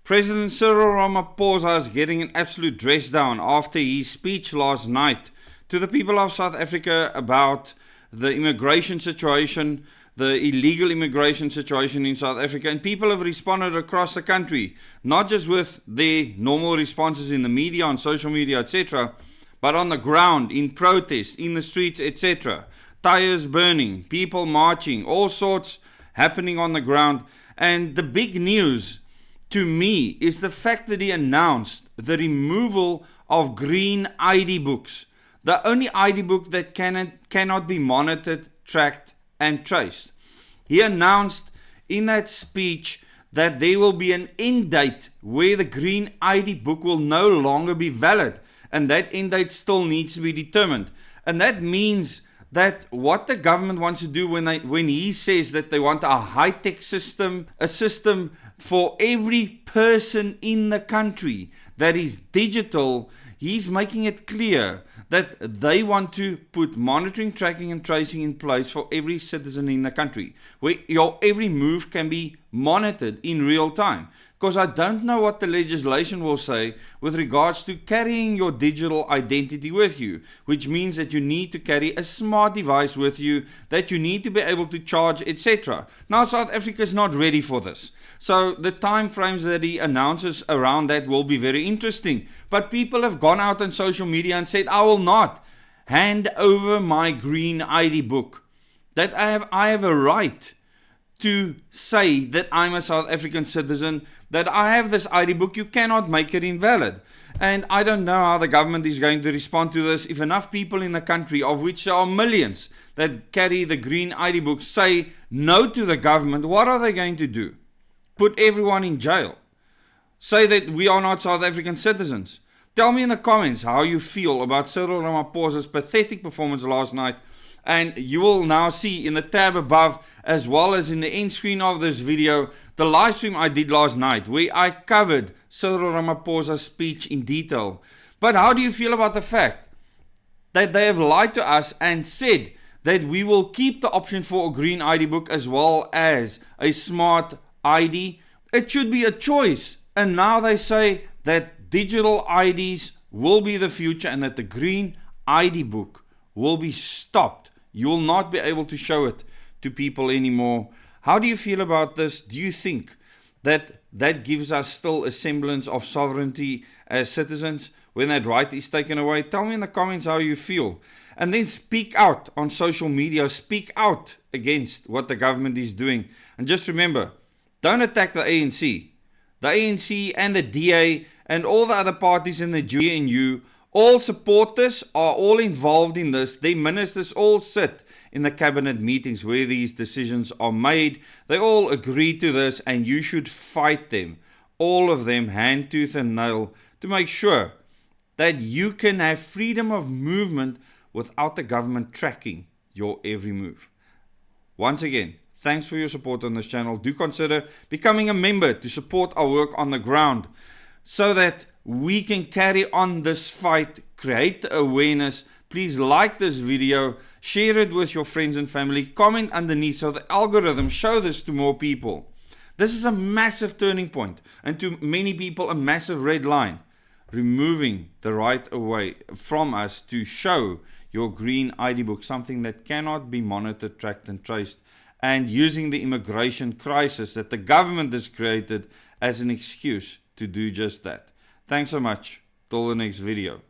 President Cyril Ramaphosa is getting an absolute dress down after his speech last night to the people of South Africa about the immigration situation, the illegal immigration situation in South Africa, and people have responded across the country, not just with their normal responses in the media, on social media, etc., but on the ground, in protests, in the streets, etc. Tires burning, people marching, all sorts happening on the ground. And the big news to me is the fact that he announced the removal of green ID books, the only ID book that cannot be monitored, tracked, and traced. He announced in that speech that there will be an end date where the green ID book will no longer be valid, and that end date still needs to be determined. And that means that what the government wants to do when he says that they want a high-tech system, a system for every person in the country that is digital, he's making it clear that they want to put monitoring, tracking and tracing in place for every citizen in the country, where your every move can be monitored in real time. Because I don't know what the legislation will say with regards to carrying your digital identity with you, which means that you need to carry a smart device with you, that you need to be able to charge, etc. Now, South Africa is not ready for this. So the time frames that he announces around that will be very interesting. But people have gone out on social media and said, I will not hand over my green ID book. That I have a right to say that I'm a South African citizen, that I have this ID book. You cannot make it invalid. And I don't know how the government is going to respond to this. If enough people in the country, of which there are millions that carry the green ID book, say no to the government, what are they going to do? Put everyone in jail? Say that we are not South African citizens? Tell me in the comments how you feel about Cyril Ramaphosa's pathetic performance last night. And you will now see in the tab above, as well as in the end screen of this video, the live stream I did last night, where I covered Cyril Ramaphosa's speech in detail. But how do you feel about the fact that they have lied to us and said that we will keep the option for a green ID book as well as a smart ID? It should be a choice. And now they say that digital IDs will be the future and that the green ID book will be stopped. You will not be able to show it to people anymore. How do you feel about this? Do you think that that gives us still a semblance of sovereignty as citizens when that right is taken away? Tell me in the comments how you feel. And then speak out on social media. Speak out against what the government is doing. And just remember, don't attack the ANC. The ANC and the DA and all the other parties in the GNU all support this, are all involved in this. Their ministers all sit in the cabinet meetings where these decisions are made. They all agree to this, and you should fight them, all of them, hand, tooth and nail, to make sure that you can have freedom of movement without the government tracking your every move. Once again, thanks for your support on this channel. Do consider becoming a member to support our work on the ground, so that we can carry on this fight, create the awareness. Please like this video, share it with your friends and family, comment underneath so the algorithms show this to more people. This is a massive turning point, and to many people a massive red line, removing the right away from us to show your green ID book, something that cannot be monitored, tracked and traced, and using the immigration crisis that the government has created as an excuse to do just that. Thanks so much. Till the next video.